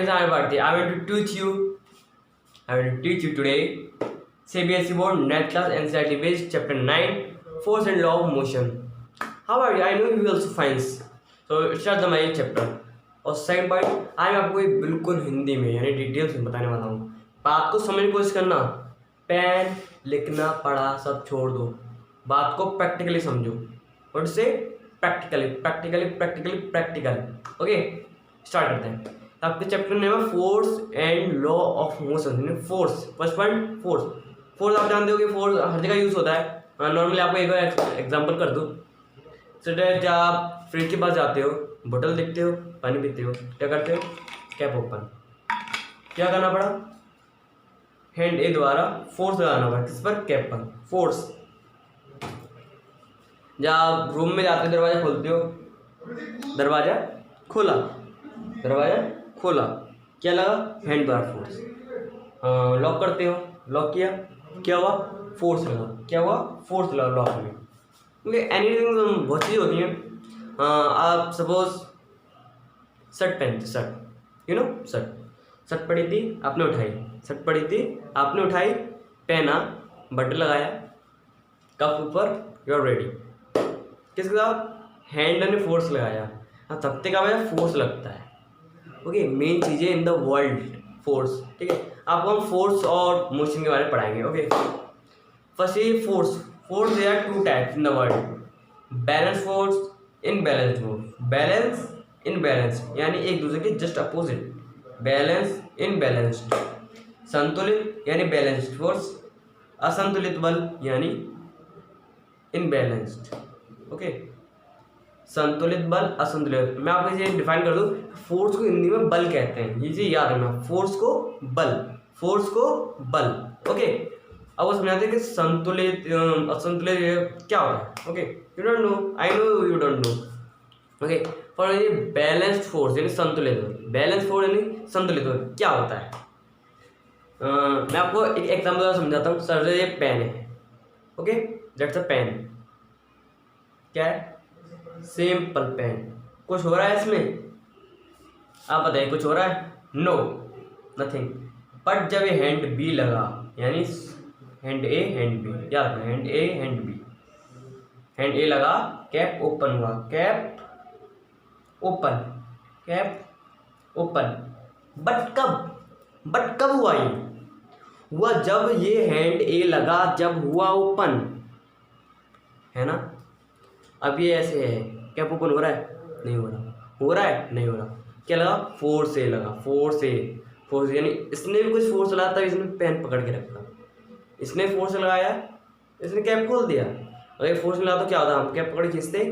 name is Amir Bharti. I will teach you today CBSE Board Math Class NCERT based Chapter 9 Force and Law of Motion. How are you? I know you also finds. So start the my chapter. और second point आज मैं आपको बिल्कुल हिंदी में यानी details में बताने वाला हूँ। बात को समझने की कोशिश करना, पेन लिखना पढ़ा सब छोड़ दो, बात को प्रैक्टिकली समझो। और से प्रैक्टिकल। ओके, स्टार्ट करते हैं। आपके चैप्टर नेम है force and law of motion. Force, first point force आप जानते हो कि फोर्स हर जगह यूज होता है। नॉर्मली आपको एक एग्जांपल कर दूँ। जब आप फ्रिज के पास जाते हो, बोतल देखते हो, पानी पीते हो, क्या करते हो? Cap open. क्या करना पड़ा? हैंड ए द्वारा फोर्स लगाना पड़ा। किस पर? कैप पर फोर्स। जब आप रूम में जाते हो, दरवाजा खोलते हो, दरवाजा खोला, क्या लगा? हैंड द्वारा फोर्स। लॉक करते हो, लॉक किया, क्या हुआ? फोर्स लगा। क्या हुआ? फोर्स लगा लॉक में। क्योंकि एनीथिंग बहुत चीज़ होती हैं। आप सपोज शर्ट पहनते, शर्ट पड़ी थी, आपने उठाई, पहना, बटन लगाया, कप ऊपर, यू आर रेडी। किसके साथ? हैंड ने फोर्स लगाया। तब तक क्या फोर्स लगता है। ओके, मेन चीज़ें इन द वर्ल्ड फोर्स। ठीक है, आपको हम फोर्स और मोशन के बारे में पढ़ाएंगे। ओके, फर्स्ट ये force there are two types in the world, balance force, imbalance force. Balance, imbalance यानी एक दूसरे के जस्ट अपोजिट। Balance, imbalanced. संतुलित यानी बैलेंस्ड फोर्स, असंतुलित बल यानी इनबैलेंस्ड। ओके, संतुलित बल, असंतुलित। मैं आपको इसे डिफाइन कर दूं। फोर्स को हिंदी में बल कहते हैं, ये चीज याद रखना। फोर्स को बल। ओके, अब वो समझाते हैं कि संतुलित असंतुलित क्या होता है। Okay, you don't know, I know you don't know. Okay, for ये बैलेंस्ड फोर्स यानी संतुलित बल। बैलेंस फोर्स यानी संतुलित बल क्या होता है? मैं आपको एक एग्जाम्पल समझाता हूँ। सर ये पेन है। Okay, that's a pen. क्या है? Simple pen. कुछ हो रहा है इसमें? आप बताइए, कुछ हो रहा है? No, nothing. बट जब ये हैंड बी लगा, यानी हैंड ए हैंड बी, याद रखना, हैंड ए हैंड बी। हैंड ए लगा, कैप ओपन हुआ, कैप ओपन। बट कब हुआ? ये हुआ जब ये हैंड ए लगा, जब हुआ ओपन, है ना। अब ये ऐसे है, कैप ओपन हो रहा है? नहीं हो रहा। क्या लगा? फोर्स से लगा। फोर्स यानी इसने भी कुछ फोर्स लगाया, तब इसने पेन पकड़ के रखा। इसने फोर्स लगाया, इसने कैप खोल दिया। अगर फोर्स नहीं लगा तो क्या होता? हम कैप पकड़ खींचते,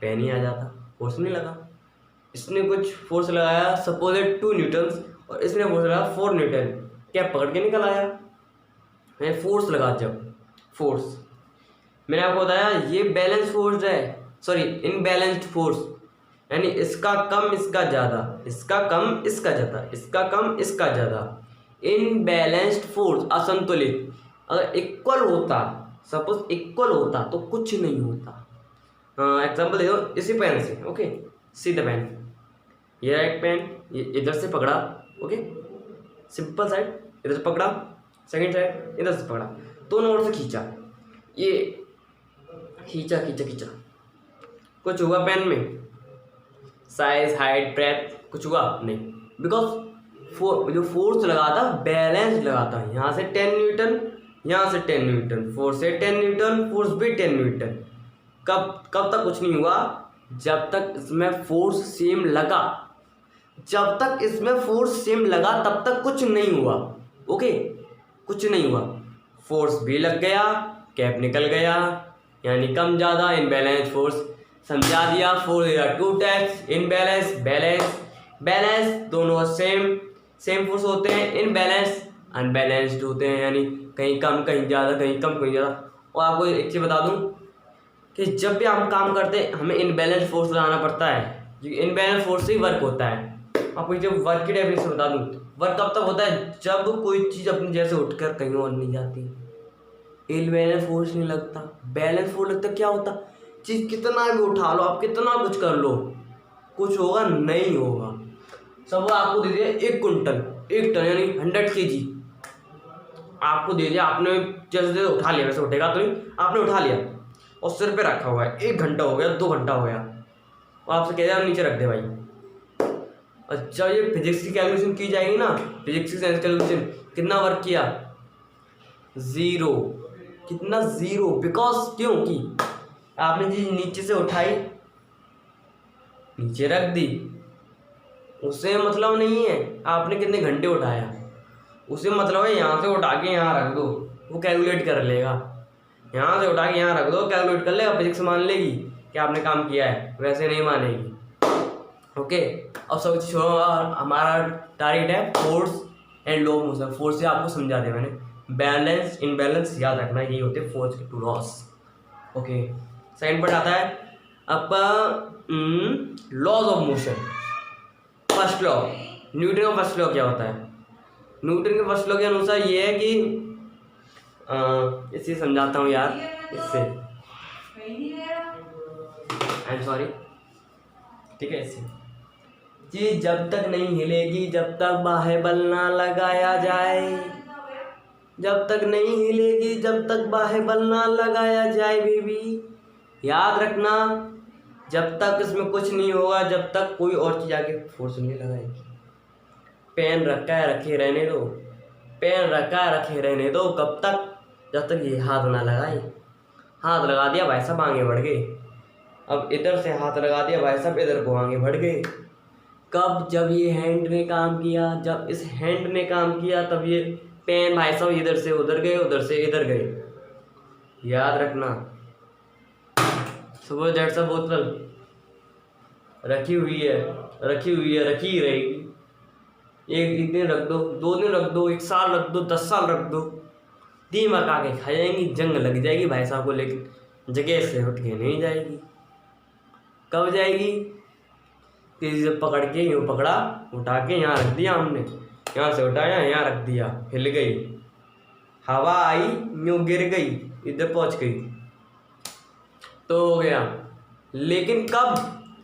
पेन ही आ जाता। फोर्स नहीं लगा। इसने कुछ फोर्स लगाया, सपोज 2 न्यूटन, और इसने फोर्स लगाया 4 न्यूटन, कैप पकड़ के निकल आया। मैंने फोर्स लगा, जब फोर्स मैंने आपको बताया ये बैलेंस फोर्स है, सॉरी इनबैलेंस्ड फोर्स, यानी इसका कम इसका ज़्यादा, इसका कम इसका ज़्यादा। इनबैलेंस्ड फोर्स, असंतुलित। अगर इक्वल होता, सपोज इक्वल होता तो कुछ नहीं होता। एग्जांपल दे दो इसी पेन से। ओके, सीधा पेन, ये एक पेन, ये इधर से पकड़ा। ओके, सिंपल साइड इधर से पकड़ा, सेकंड साइड इधर से पकड़ा, दोनों ओर से खींचा, ये खींचा, कुछ हुआ पेन में? साइज, हाइट, ब्रेथ कुछ हुआ नहीं। बिकॉज जो फोर्स लगा था बैलेंस लगा था। यहाँ से 10 न्यूटन, यहाँ से 10 न्यूटन, फोर्स से 10 न्यूटन, फोर्स भी 10 न्यूटन। कब तक कुछ नहीं हुआ? जब तक इसमें फोर्स सेम लगा। तब तक कुछ नहीं हुआ। ओके, कुछ नहीं हुआ। फोर्स भी लग गया, कैप निकल गया, यानी कम ज़्यादा, इनबैलेंस फोर्स। समझा दिया। फोर्स या 2 टाइप्स, इनबैलेंस, बैलेंस दोनों सेम फोर्स होते हैं। इनबैलेंस अनबैलेंस्ड होते हैं, यानी कहीं कम कहीं ज़्यादा, कहीं कम कहीं ज़्यादा। और आपको एक चीज़ बता दूं कि जब भी हम काम करते हैं हमें इनबैलेंस फोर्स लगाना पड़ता है, क्योंकि इनबैलेंस फोर्स से ही वर्क होता है। आपको जब वर्क की डेफिनेशन बता दूं, वर्क कब तक होता है? जब कोई चीज़ अपनी जैसे उठकर कहीं और नहीं जाती, इनबैलेंस फोर्स नहीं लगता। बैलेंस फोर्स लगता, क्या होता? चीज़ कितना भी उठा लो, आप कितना कुछ कर लो, कुछ होगा नहीं होगा। सब आपको दे दिया 1 कुंटल, 1 टन यानी 100 kg आपको दे दिया। आपने जैसे उठा लिया, वैसे उठेगा तो नहीं, आपने उठा लिया और सिर पे रखा हुआ है। 1 घंटा हो गया, 2 घंटा हो गया और आपसे कह दिया नीचे रख दे भाई। अच्छा, ये फिजिक्स की कैलकुलेशन की जाएगी ना, फिजिक्स की साइंस कैलकुलेशन, कितना वर्क किया? 0। कितना? 0। बिकॉज क्योंकि आपने चीज नीचे से उठाई, नीचे रख दी, उससे मतलब नहीं है आपने कितने घंटे उठाया, उसे मतलब है यहाँ से उठा के यहाँ रख दो, वो कैलकुलेट कर लेगा। यहाँ से उठा के यहाँ रख दो, कैलकुलेट कर लेगा, फिजिक्स मान लेगी कि आपने काम किया है, वैसे नहीं मानेगी। ओके, अब सब छोड़ो, हमारा टारगेट है force and law of motion. Force से आपको समझा दिया मैंने, बैलेंस इनबैलेंस याद रखना, यही होते हैं फोर्स के 2 लॉस। ओके, सेकंड पार्ट आता है आपका laws of motion. First law, Newton का फर्स्ट लॉ क्या होता है? न्यूटन के फर्स्ट लॉ के अनुसार ये है कि इसे समझाता हूँ यार, इससे आई एम सॉरी, ठीक है। इससे चीज जब तक नहीं हिलेगी, जब तक बाह्य बल ना लगाया जाए, जब तक नहीं हिलेगी, जब तक बाह्य बल ना लगाया जाए बेबी, याद रखना। जब तक इसमें कुछ नहीं होगा, जब तक कोई और चीज आके फोर्स नहीं लगाएगी। पेन रखा है रखे रहने दो, पेन रखा है रखे रहने दो, कब तक? जब तक ये हाथ ना लगाए। हाथ लगा दिया भाई साहब, आगे बढ़ गए। अब इधर से हाथ लगा दिया भाई साहब, इधर को आगे बढ़ गए। कब? जब ये हैंड में काम किया, जब इस हैंड में काम किया तब ये पेन भाई साहब इधर से उधर गए, उधर से इधर गए। याद रखना। सुबह डेढ़ सा बोतल रखी हुई है, रखी हुई है, रखी ही रहेगी। एक दिन रख दो, 2 दिन रख दो, 1 साल रख दो, 10 साल रख दो, दीमक आके खा जाएंगी, जंग लग जाएगी भाई साहब को, लेकिन जगह से उठ के नहीं जाएगी। कब जाएगी? किसी से पकड़ के यूँ पकड़ा, उठा के यहाँ रख दिया हमने, यहाँ से उठाया यहाँ रख दिया, हिल गई, हवा आई यूँ गिर गई, इधर पहुँच गई तो हो गया। लेकिन कब?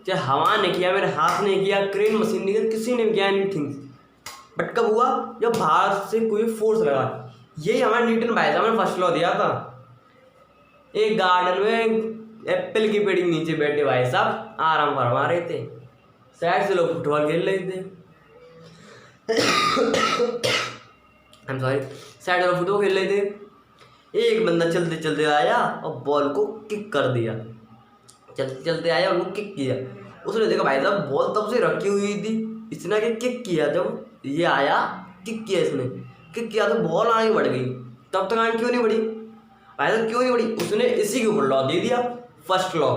चाहे हवा ने किया, मेरे हाथ ने किया, क्रेन मशीन ने किया, किसी ने किया एनीथिंग, बट कब हुआ? जब बाहर से कोई फोर्स लगा। यही हमारे न्यूटन भाई साहब ने फर्स्ट लॉ दिया था। एक गार्डन में एप्पल की पेड़ के नीचे बैठे भाई साहब आराम फरमा रहे थे, साइड से लोग फुटबॉल खेल रहे थे आई एम सॉरी, साइड से फुटबॉल खेल रहे थे। एक बंदा चलते चलते आया और बॉल को किक कर दिया, चलते चलते आया और वो किक किया। उसने देखा भाई साहब बॉल तब से रखी हुई थी, इसने आके किक किया, जब ये आया किक किया, इसने किक किया तो बॉल आगे बढ़ गई। तब तक आगे क्यों नहीं बढ़ी भाई साहब, क्यों नहीं बढ़ी? उसने इसी के ऊपर लॉ दे दिया, फर्स्ट लॉ।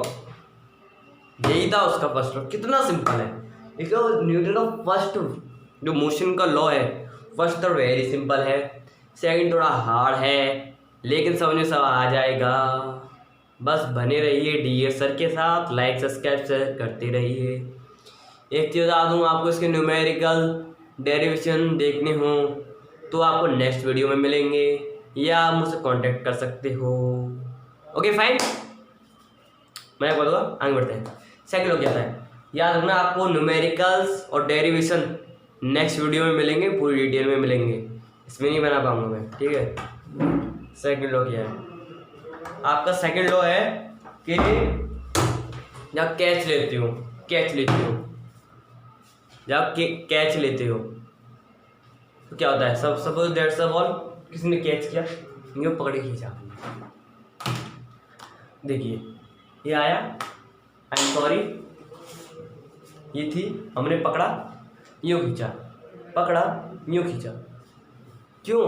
यही था उसका फर्स्ट लॉ। कितना सिंपल है, इसका न्यूटन का फर्स्ट जो मोशन का लॉ है, फर्स्ट तो वेरी सिंपल है, सेकंड थोड़ा हार्ड है, लेकिन समझ में सब आ जाएगा। बस बने रहिए डियर सर के साथ, लाइक सब्सक्राइब करते रहिए। एक चीज़ बता दूँ आपको, इसके न्यूमेरिकल डेरिवेशन देखने हो तो आपको नेक्स्ट वीडियो में मिलेंगे, या आप मुझसे कांटेक्ट कर सकते हो। ओके फाइन, मैं बोलूँगा आगे बढ़ते हैं। सेकंड लॉ क्या था, याद रखना आपको न्यूमेरिकल्स और डेरिवेशन नेक्स्ट वीडियो में मिलेंगे, पूरी डिटेल में मिलेंगे, इसमें नहीं बना पाऊंगा मैं, ठीक है। सेकंड लॉ क्या है आपका? सेकंड लॉ है कि जब कैच लेते हो, जब कैच लेते हो तो क्या होता है? सपोज दैट्स अ बॉल, किसी ने कैच किया, यूँ पकड़ के खींचा, देखिए ये आया, आई एम सॉरी, ये थी, हमने पकड़ा, यूँ खींचा, पकड़ा, यूँ खींचा, क्यों?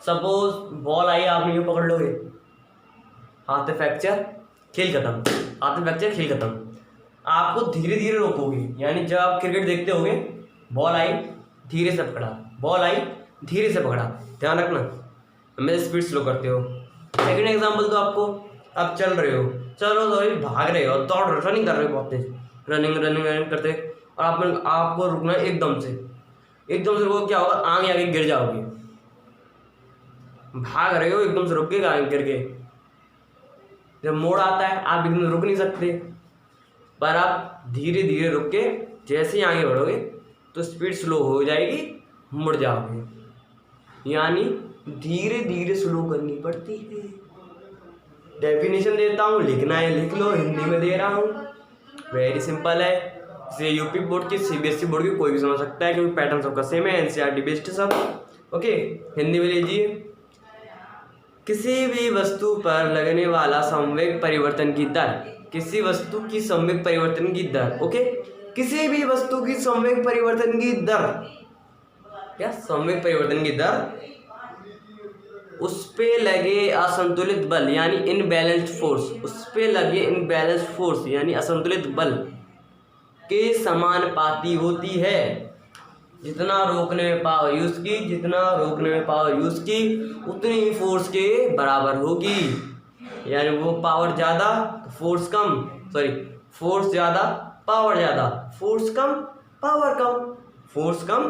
सपोज बॉल आई, आपने यूँ पकड़ लोगे, हाथ में फ्रैक्चर, खेल खत्म, हाथ में फ्रैक्चर, खेल खत्म। आपको धीरे धीरे रोकोगे, यानी जब आप क्रिकेट देखते होगे, बॉल आई धीरे से पकड़ा, बॉल आई धीरे से पकड़ा, ध्यान रखना, मेरे स्पीड स्लो करते हो। सेकंड एग्जांपल तो आपको, आप चल रहे हो, भाग रहे हो, दौड़ रहे हो, रनिंग कर रहे हो बहुत तेज, रनिंग करते, और आपको रुकना है एकदम से रुको, क्या होगा? आगे आगे गिर जाओगे। भाग रहे हो, एकदम से रुक के आगे गिर गए। जब मोड़ आता है आप एकदम रुक नहीं सकते, पर आप धीरे धीरे रुक के जैसे ही आगे बढ़ोगे तो स्पीड स्लो हो जाएगी, मुड़ जाओगे। यानी धीरे धीरे स्लो करनी पड़ती है। डेफिनेशन देता हूँ, लिखना है लिख लो, हिंदी में दे रहा हूँ, वेरी सिंपल है। इसे यूपी बोर्ड की, सीबीएसई बोर्ड की कोई भी समझ सकता है, क्योंकि पैटर्न सबका सेम है, एनसीईआरटी बेस्ड सब। ओके, हिंदी में लीजिए। किसी भी वस्तु पर लगने वाला संवेग परिवर्तन की दर, किसी वस्तु की संवेग परिवर्तन की दर, ओके, किसी भी वस्तु की संवेग परिवर्तन की दर, क्या संवेग परिवर्तन की दर, उस पे लगे असंतुलित बल यानी इनबैलेंस्ड फोर्स, उस पे लगे इनबैलेंस्ड फोर्स यानी असंतुलित बल के समानुपाती होती है। जितना रोकने में पावर यूज की, जितना रोकने में पावर यूज की, उतनी ही फोर्स के बराबर होगी। यानी वो पावर ज़्यादा तो फोर्स कम, सॉरी फोर्स ज़्यादा पावर ज़्यादा, फोर्स कम पावर कम, फोर्स कम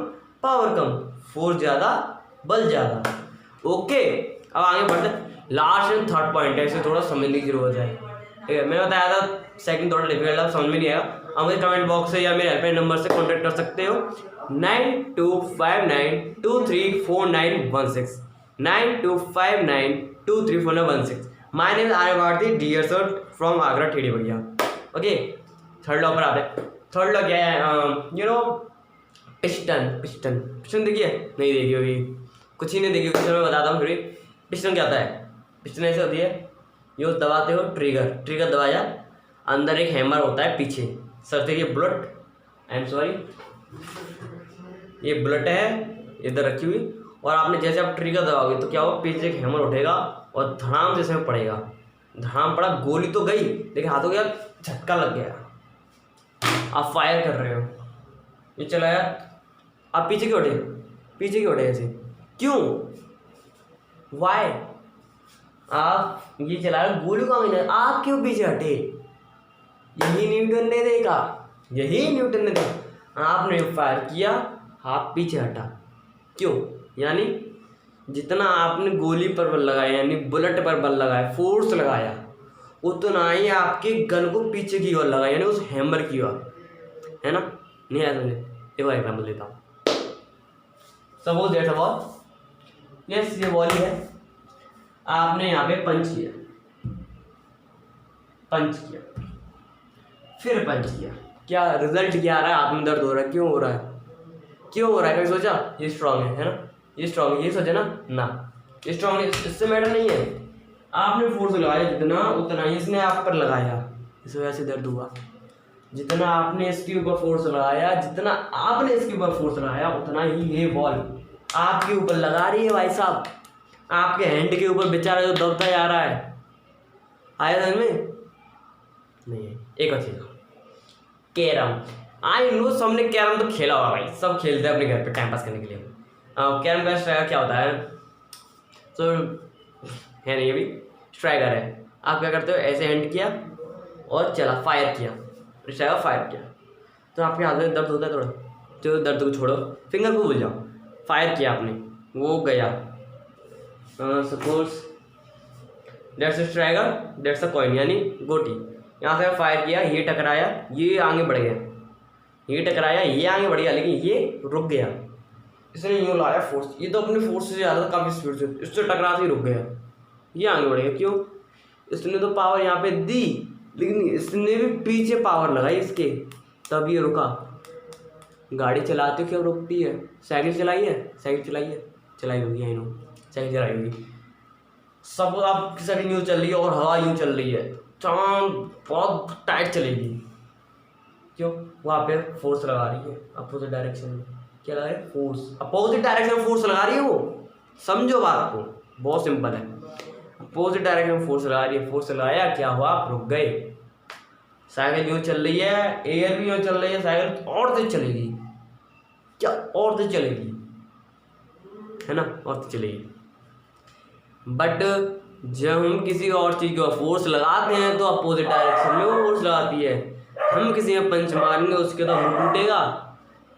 पावर कम, फोर्स ज़्यादा बल ज़्यादा। ओके, अब आगे बढ़ते। लास्ट एंड थर्ड पॉइंट है, इसे थोड़ा समझने की जरूरत है। ठीक है, मैंने बताया था सेकंड थोड़ा डिफिकल्ट है, समझ में नहीं आया। अब मुझे कमेंट बॉक्स से या मेरे हेल्पलाइन नंबर से कॉन्टैक्ट कर सकते हो 9259234916, 9259234916। My name is Arya Bharti, dear sir from Agra टेढ़ी भैया। ओके, थर्ड लॉ पर आते हैं। थर्ड लॉ क्या है? You know piston, piston piston देखिए, नहीं देखी होगी, कुछ ही नहीं देखी होगी, मैं बताता हूँ। फिर पिस्टन क्या होता है? पिस्टन ऐसे होती है, ये दबाते हो ट्रिगर, ट्रिगर दबाया, अंदर एक हैमर होता है पीछे। सर देखिए बुलेट, आई एम सॉरी, ये बुलेट है इधर रखी हुई, और आपने जैसे आप ट्रिगर दबाओगे तो क्या होगा, पीछे एक हैमर उठेगा और धड़ाम जैसे में पड़ेगा। धड़ाम पड़ा, गोली तो गई लेकिन हाथों के झटका लग गया। आप फायर कर रहे हो, ये चलाया, आप पीछे क्यों उठे, पीछे क्यों उठे ऐसे, क्यों, वाई? आप ये चला रहे, गोली कहाँ गई, आप क्यों पीछे हटे? यही न्यूटन ने देखा, यही न्यूटन ने देखा। आपने फायर किया, हाथ पीछे हटा, क्यों? यानी जितना आपने गोली पर बल लगाया, यानी बुलेट पर बल लगाया, फोर्स लगाया, उतना ही आपके गन को पीछे की ओर लगाया, यानी उस हैमर की ओर, है ना? नहीं आया समझे? एक और एग्जाम्पल देता हूँ। Suppose that's a ball, yes ये बॉल ही है, आपने यहाँ पे पंच किया, पंच किया, फिर पंच किया, क्या रिजल्ट क्या आ रहा है? हाथ में दर्द हो रहा है, क्यों हो रहा है, क्यों हो रहा है? कभी सोचा? ये स्ट्रांग है ना, ये स्ट्रांग है, ये सोचा ना, ये स्ट्रांग है, इससे मैटर नहीं है। आपने फोर्स लगाया जितना, उतना ही इसने आप पर लगाया, इस वजह से दर्द हुआ। जितना आपने इसके ऊपर फोर्स लगाया, जितना आपने इसके ऊपर फोर्स लगाया, उतना ही ये बॉल आपके ऊपर लगा रही है भाई साहब, आपके हैंड के ऊपर बेचारा जो दबता जा रहा है। आया समझ में? नहीं है। एक और चीज, कैरम, आई नो सबने कैरम तो खेला होगा भाई, सब खेलते हैं अपने घर पे टाइम पास करने के लिए। कैरम का स्ट्राइकर क्या होता है? तो है नहीं, अभी स्ट्राइकर है, आप क्या करते हो, ऐसे हैंड किया और चला, फायर किया, स्ट्राइकर फायर किया, तो आपके हाथ में दर्द होता है थोड़ा, तो दर्द को छोड़ो, फिंगर को भूल जाओ, फायर किया आपने, वो गया, suppose that's a striker, that's a coin, यानी गोटी। यहाँ से फायर किया, ये टकराया, ये आगे बढ़ गया, ये टकराया, ये आगे बढ़ गया, लेकिन ये रुक गया, इसने यूँ लाया फोर्स, ये तो अपने फोर्स से ज़्यादा काफ़ी स्पीड से, इससे टकरा से ही रुक गया, ये आगे बढ़ गया। क्यों? इसने तो पावर यहाँ पे दी, लेकिन इसने भी पीछे पावर लगाई इसके, तब ये रुका। गाड़ी चलाते हो क्यों रुकती है? साइकिल चलाई है, साइकिल चलाई है, चलाई होगी, आई नो साइकिल चलाई होगी। सपोज आप साइकिल यूँ चल रही है और हवा यूँ चल रही है, चाँद बहुत टाइट चलेगी, क्यों? वहाँ पे फोर्स लगा रही है अपोजिट डायरेक्शन में, क्या लगा रही है? फोर्स, अपोजिट डायरेक्शन में फोर्स लगा रही है वो, समझो बात को, बहुत सिंपल है। अपोजिट डायरेक्शन में फोर्स लगा रही है, फोर्स लगाया, क्या हुआ? आप रुक गए। साइकिल यूँ चल रही है, एयर भी यूँ चल रही है, साइकिल और तेज चलेगी, क्या और तेज चलेगी, है ना, और तेज चलेगी। बट जब हम किसी और चीज़ को फोर्स लगाते हैं तो अपोजिट डायरेक्शन में वो फोर्स लगाती है। हम किसी में पंच मारेंगे, उसके तो मुंह टूटेगा,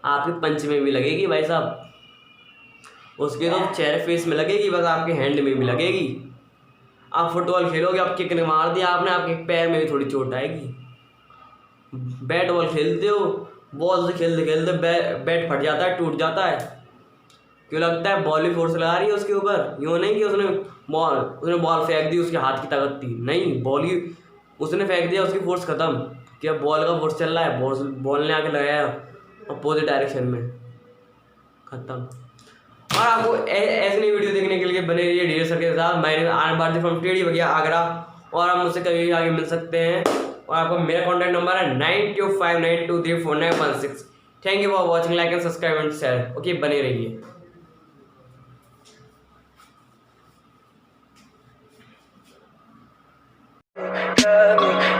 आपके पंच में भी लगेगी भाई साहब, उसके तो चेहरे फेस में लगेगी, बस आपके हैंड में भी लगेगी। आप फुटबॉल खेलोगे, आप किक मार दिया आपने, आपके पैर में भी थोड़ी चोट आएगी। बैट बॉल खेलते हो, बॉल से खेलते खेलते बैट फट जाता है, टूट जाता है। क्यों लगता है? बॉल ही फोर्स लगा रही है उसके ऊपर। यूँ नहीं कि उसने बॉल फेंक दी, उसके हाथ की ताकत थी, नहीं, बॉल ही उसने फेंक दिया, उसकी फोर्स खत्म। कि अब बॉल का फोर्स चल रहा है, बॉल ने आके लगाया अपोजिट डायरेक्शन में, खत्म। और आपको ऐसी नई वीडियो देखने के लिए बने रहिए ढेर सर के साथ। मैंने आनंद भारती फ्रॉम टेढ़ी बगिया आगरा, और आप मुझसे कभी भी आगे मिल सकते हैं। और आपको मेरा कॉन्टैक्ट नंबर है 9259234916। Thank you for watching, like and subscribe and share. Okay, बने रहिए।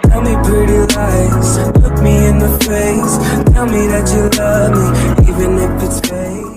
Tell me pretty lies, look me in the face, tell me that you love me, even if it's fake.